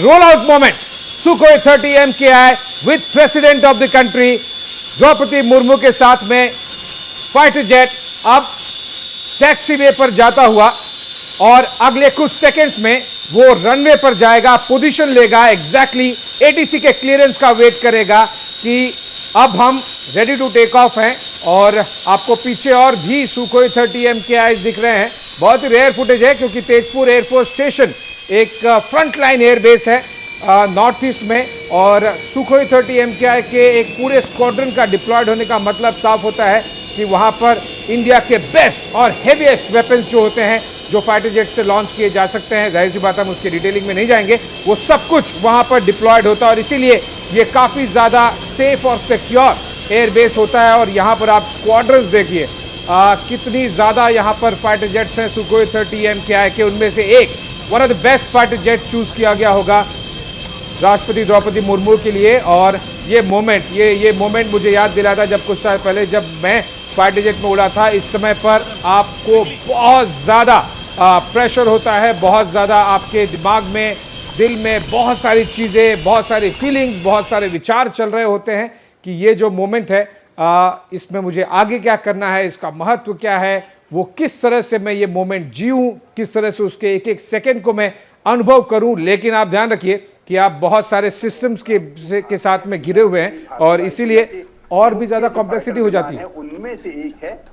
rollout moment. Sukhoi 30 MKI with President of the country Draupadi Murmu के साथ में फाइटर जेट अब टैक्सीवे पर जाता हुआ और अगले कुछ सेकंड्स में वो रनवे पर जाएगा, पोजीशन लेगा, एग्जैक्टली एटीसी के क्लियरेंस का वेट करेगा कि अब हम रेडी टू टेक ऑफ हैं। और आपको पीछे और भी सुखोई 30 MKI दिख रहे हैं। बहुत ही रेयर फुटेज है क्योंकि तेजपुर एयरफोर्स स्टेशन एक फ्रंट लाइन एयरबेस है नॉर्थ ईस्ट में, और सुखोई 30 MKI के एक पूरे स्क्वाड्रन का डिप्लॉयड होने का मतलब साफ होता है कि वहां पर इंडिया के बेस्ट और हेवीएस्ट वेपन्स जो होते हैं जो फाइटर जेट से लॉन्च किए जा सकते हैं, जाहिर सी बात हम उसके डिटेलिंग में नहीं जाएंगे, वो सब कुछ वहां पर डिप्लॉयड होता है और इसीलिए ये काफ़ी ज़्यादा सेफ और सिक्योर एयरबेस होता है। और यहाँ पर आप स्क्वाड्रन्स देखिए कितनी ज़्यादा यहाँ पर फाइटर जेट्स हैं सुखोई 30 MKI के, उनमें से एक one of the best fighter jet choose किया गया होगा राष्ट्रपति द्रौपदी मुर्मू के लिए। और ये मोमेंट मुझे याद दिलाता जब कुछ साल पहले जब मैं फाइटर जेट में उड़ा था। इस समय पर आपको बहुत ज़्यादा प्रेशर होता है, बहुत ज़्यादा आपके दिमाग में, दिल में बहुत सारी चीज़ें, बहुत सारी फीलिंग्स, बहुत सारे विचार चल रहे होते हैं कि ये जो मोमेंट है इसमें मुझे आगे क्या करना है, इसका महत्व क्या है, वो किस तरह से मैं ये मोमेंट जीऊँ, किस तरह से उसके एक एक सेकंड को मैं अनुभव करूं। लेकिन आप ध्यान रखिए कि आप बहुत सारे सिस्टम्स के साथ में घिरे हुए हैं और इसीलिए और भी ज्यादा कॉम्प्लेक्सिटी हो जाती है। उनमें से एक है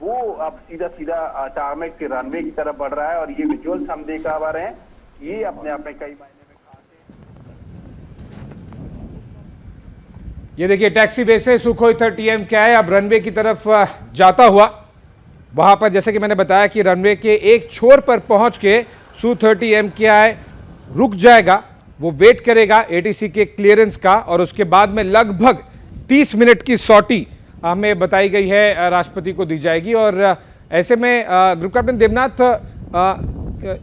वो अब सीधा टारमेक के रनवे की तरफ बढ़ रहा है और ये विजुअल्स हम देख पा रहे हैं, ये अपने आप में कई मायने में खास है। ये देखिए टैक्सी वे से सुखोई 30 MKI अब रनवे की तरफ जाता हुआ, वहां पर जैसे कि मैंने बताया कि रनवे के एक छोर पर पहुंच के सू 30 MKI रुक जाएगा, वो वेट करेगा एटीसी के क्लियरेंस का और उसके बाद में लगभग 30 मिनट की सॉटी हमें बताई गई है राष्ट्रपति को दी जाएगी। और ऐसे में ग्रुप कैप्टन देवनाथ,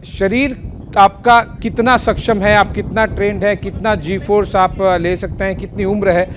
शरीर आपका कितना सक्षम है, आप कितना ट्रेंड है, कितना जी फोर्स आप ले सकते हैं, कितनी उम्र है,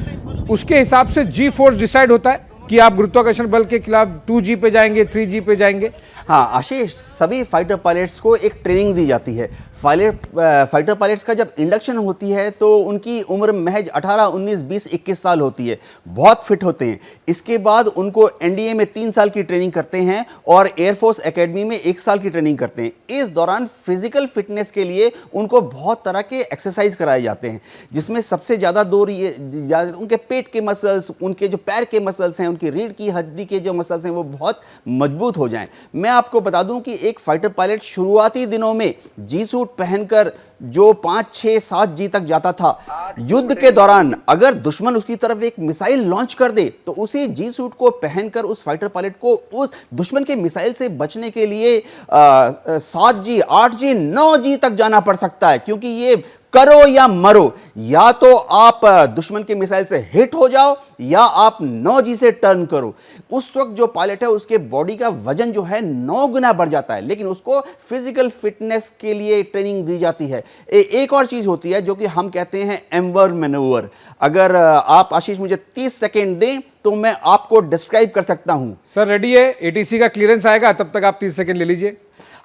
उसके हिसाब से जी फोर्स डिसाइड होता है कि आप गुरुत्वाकर्षण बल के खिलाफ 2G पे जाएंगे, 3G पे जाएंगे। हाँ आशीष, सभी फाइटर पायलट्स को एक ट्रेनिंग दी जाती है। फाइटर पायलट्स का जब इंडक्शन होती है तो उनकी उम्र महज 18, 19, 20, 21 साल होती है, बहुत फिट होते हैं। इसके बाद उनको एनडीए में 3 साल की ट्रेनिंग करते हैं और एयरफोर्स एकेडमी में 1 साल की ट्रेनिंग करते हैं। इस दौरान फिजिकल फिटनेस के लिए उनको बहुत तरह के एक्सरसाइज कराए जाते हैं, जिसमें सबसे ज़्यादा उनके पेट के मसल्स, उनके जो पैर के मसल्स हैं, उनकी रीढ़ की हड्डी के जो मसल्स हैं वो बहुत मजबूत हो जाएं। मैं आपको बता दूं कि एक फाइटर पायलट शुरुआती दिनों में जी सूट पहनकर जो 5, 6, 7 जी तक जाता था, युद्ध के दौरान अगर दुश्मन उसकी तरफ एक मिसाइल लॉन्च कर दे तो उसी जी सूट को पहनकर उस फाइटर पायलट को उस दुश्मन के मिसाइल से बचने के लिए 7 जी, 8 जी, 9 जी तक जाना पड़ सकता है, क्योंकि ये करो या मरो, या तो आप दुश्मन के मिसाइल से हिट हो जाओ या आप 9G से टर्न करो। उस वक्त जो पायलट है उसके बॉडी का वजन जो है 9 गुना बढ़ जाता है, लेकिन उसको फिजिकल फिटनेस के लिए ट्रेनिंग दी जाती है। एक और चीज होती है जो कि हम कहते हैं एम्बर मैनूवर। अगर आप आशीष मुझे 30 सेकेंड दें तो मैं आपको डिस्क्राइब कर सकता हूं। सर रेडी है, एटीसी का क्लियरेंस आएगा, तब तक आप 30 सेकेंड ले लीजिए।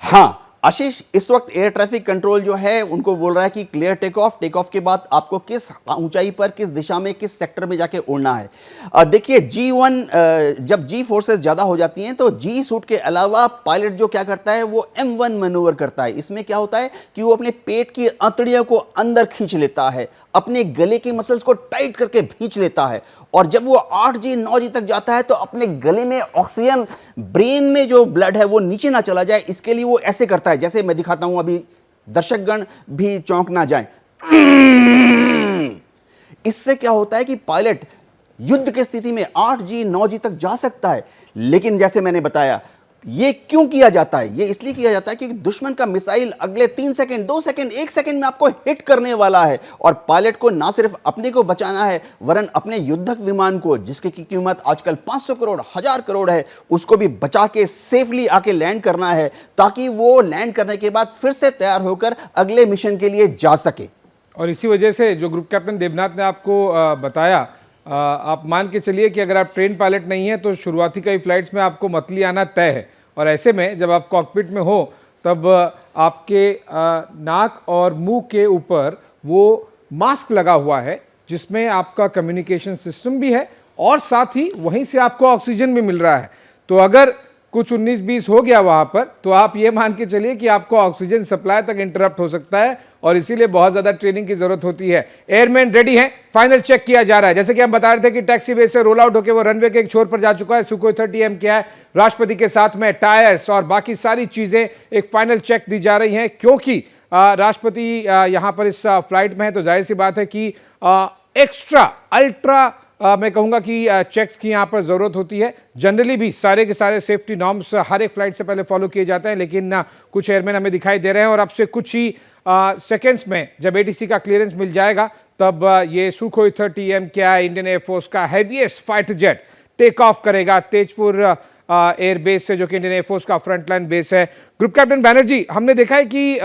हाँ आशीष, इस वक्त एयर ट्रैफिक कंट्रोल जो है उनको बोल रहा है कि क्लियर टेक ऑफ के बाद आपको किस ऊंचाई पर, किस दिशा में, किस सेक्टर में जाके उड़ना है। देखिए G1 जब जी फोर्सेस ज़्यादा हो जाती हैं तो जी सूट के अलावा पायलट जो क्या करता है वो M1 मैनूवर करता है। इसमें क्या होता है कि वो अपने पेट की अंतड़ियों को अंदर खींच लेता है, अपने गले के मसल्स को टाइट करके खींच लेता है, और जब वो 8G 9G तक जाता है तो अपने गले में ऑक्सीजन, ब्रेन में जो ब्लड है वो नीचे ना चला जाए, इसके लिए वो ऐसे करता है, जैसे मैं दिखाता हूं, अभी दर्शकगण भी चौंक ना जाएं। इससे क्या होता है कि पायलट युद्ध की स्थिति में 8G 9G तक जा सकता है। लेकिन जैसे मैंने बताया, ये क्यों किया जाता है? ये इसलिए किया जाता है कि दुश्मन का मिसाइल अगले 3 सेकंड, 2 सेकंड, 1 सेकंड में आपको हिट करने वाला है, और पायलट को ना सिर्फ अपने को बचाना है वरन अपने युद्धक विमान को, जिसकी की कीमत आजकल 500 करोड़, 1000 करोड़ है, उसको भी बचा के सेफली आके लैंड करना है, ताकि वो लैंड करने के बाद फिर से तैयार होकर अगले मिशन के लिए जा सके। और इसी वजह से जो ग्रुप कैप्टन देवनाथ ने आपको बताया, आप मान के चलिए कि अगर आप ट्रेन पायलट नहीं है तो शुरुआती कई फ्लाइट्स में आपको मतली आना तय है, और ऐसे में जब आप कॉकपिट में हो तब आपके नाक और मुंह के ऊपर वो मास्क लगा हुआ है जिसमें आपका कम्युनिकेशन सिस्टम भी है और साथ ही वहीं से आपको ऑक्सीजन भी मिल रहा है। तो अगर कुछ 19-20 हो गया वहां पर तो आप ये मान के चलिए कि आपको ऑक्सीजन सप्लाई तक इंटरप्ट हो सकता है और इसीलिए बहुत ज्यादा ट्रेनिंग की जरूरत होती है। एयरमैन रेडी हैं, फाइनल चेक किया जा रहा है। जैसे कि हम बता रहे थे कि टैक्सी वे से रोल आउट होकर वो रनवे के एक छोर पर जा चुका है। सुखोई 30M क्या है, राष्ट्रपति के साथ में टायर्स और बाकी सारी चीजें एक फाइनल चेक दी जा रही हैं, क्योंकि राष्ट्रपति यहां पर इस फ्लाइट में है तो जाहिर सी बात है कि एक्स्ट्रा अल्ट्रा मैं कहूंगा कि चेक्स की यहां पर जरूरत होती है। जनरली भी सारे के सारे सेफ्टी नॉर्म्स हर एक फ्लाइट से पहले फॉलो किए जाते हैं, लेकिन कुछ एयरमैन हमें दिखाई दे रहे हैं और अब से कुछ ही सेकेंड्स में जब ATC का क्लियरेंस मिल जाएगा तब ये सुखोई 30M क्या है, इंडियन एयरफोर्स का heaviest fighter jet take off करेगा तेजपुर एयरबेस से, जो कि इंडियन एयरफोर्स का फ्रंटलाइन बेस है। ग्रुप कैप्टन बैनर्जी, हमने देखा है कि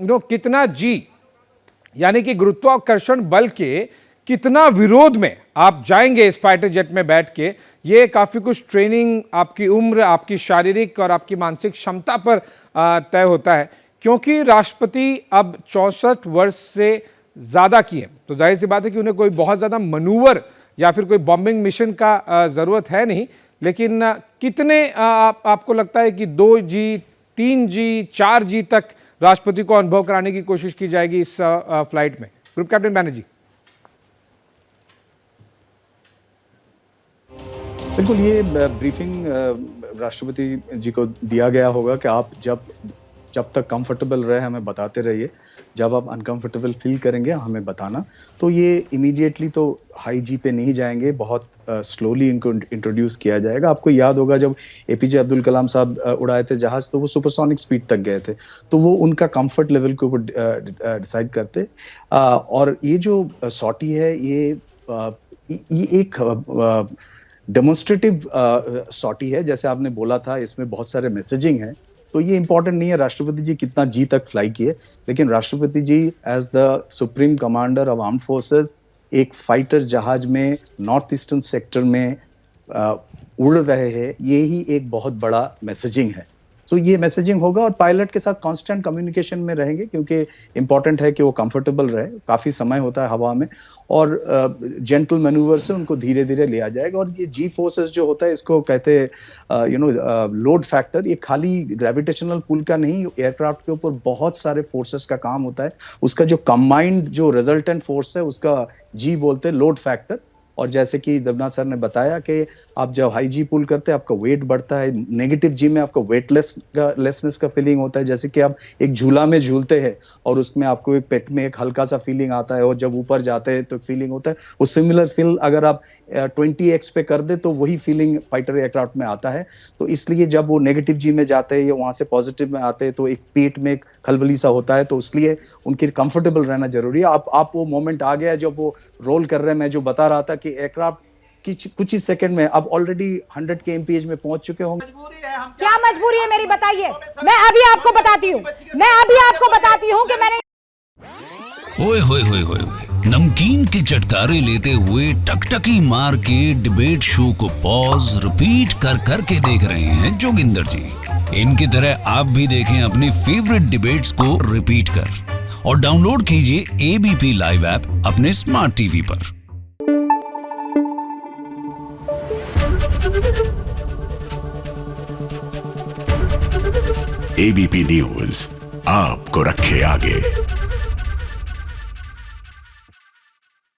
कितना जी यानी कि गुरुत्वाकर्षण बल के कितना विरोध में आप जाएंगे इस फाइटर जेट में बैठ के, ये काफी कुछ ट्रेनिंग, आपकी उम्र, आपकी शारीरिक और आपकी मानसिक क्षमता पर तय होता है, क्योंकि राष्ट्रपति अब 64 वर्ष से ज्यादा की है तो जाहिर सी बात है कि उन्हें कोई बहुत ज्यादा मनूवर या फिर कोई बॉम्बिंग मिशन का जरूरत है नहीं। लेकिन कितने आपको लगता है कि 2G, 3G, 4G तक राष्ट्रपति को अनुभव कराने की कोशिश की जाएगी इस फ्लाइट में? Group captain Banerjee. बिल्कुल, ये ब्रीफिंग राष्ट्रपति जी को दिया गया होगा कि आप जब तक कंफर्टेबल रहे हमें बताते रहिए, जब आप अनकंफर्टेबल फील करेंगे हमें बताना। तो ये इमीडिएटली तो हाई जी पे नहीं जाएंगे, बहुत स्लोली इनको इंट्रोड्यूस किया जाएगा। आपको याद होगा जब APJ अब्दुल कलाम साहब उड़ाए थे जहाज तो वो सुपरसोनिक स्पीड तक गए थे, तो वो उनका कंफर्ट लेवल के ऊपर डिसाइड करते। और ये जो सॉटी है ये एक डेमोन्स्ट्रेटिव सॉटी है, जैसे आपने बोला था, इसमें बहुत सारे मैसेजिंग है। तो ये इंपॉर्टेंट नहीं है राष्ट्रपति जी कितना जी तक फ्लाई किए, लेकिन राष्ट्रपति ji as the supreme commander of armed forces एक फाइटर जहाज में नॉर्थ ईस्टर्न सेक्टर में उड़ रहे हैं, ये ही एक बहुत बड़ा मैसेजिंग है। तो ये मैसेजिंग होगा और पायलट के साथ कांस्टेंट कम्युनिकेशन में रहेंगे, क्योंकि इंपॉर्टेंट है कि वो कंफर्टेबल रहे। काफी समय होता है हवा में और जेंटल मैन्यूवर से उनको धीरे धीरे लिया जाएगा। और ये जी फोर्सेस जो होता है इसको कहते हैं लोड फैक्टर, ये खाली ग्रेविटेशनल पुल का नहीं, एयरक्राफ्ट के ऊपर बहुत सारे फोर्सेस का काम होता है। उसका जो कंबाइंड जो रिजल्टेंट फोर्स है उसका जी बोलते हैं लोड फैक्टर। और जैसे कि देवनाथ सर ने बताया कि आप जब हाई जी पुल करते हैं आपका वेट बढ़ता है, नेगेटिव जी में आपका लेसनेस का फीलिंग होता है। जैसे कि आप एक झूला में झूलते हैं और उसमें आपको एक पेट में एक हल्का सा फीलिंग आता है और जब ऊपर जाते हैं तो फीलिंग होता है। वो सिमिलर फील अगर आप 20x पे कर दे तो वही फीलिंग फाइटर एयरक्राफ्ट में आता है। तो इसलिए जब वो नेगेटिव जी में जाते हैं या वहां से पॉजिटिव में आते हैं तो एक पेट में एक खलबली सा होता है, तो इसलिए उनके कंफर्टेबल रहना जरूरी है। आप वो मोमेंट आ गया जब वो रोल कर रहे हैं, मैं जो बता रहा था कि एयरक्राफ्ट कुछ ही सेकंड में आप ऑलरेडी 100 kmph में पहुंच चुके होंगे। क्या मजबूरी है मेरी बताइए? मैं अभी आपको बताती हूँ कि मैंने ओए होए होए होए नमकीन के चटकारे लेते हुए टकटकी मार के डिबेट शो को पॉज रिपीट कर करके देख रहे हैं जोगिंदर जी। इनकी तरह आप भी देखें अपनी फेवरेट डिबेट्स को रिपीट कर और डाउनलोड कीजिए ABP लाइव ऐप अपने स्मार्ट टीवी पर। ABP न्यूज आपको रखे आगे।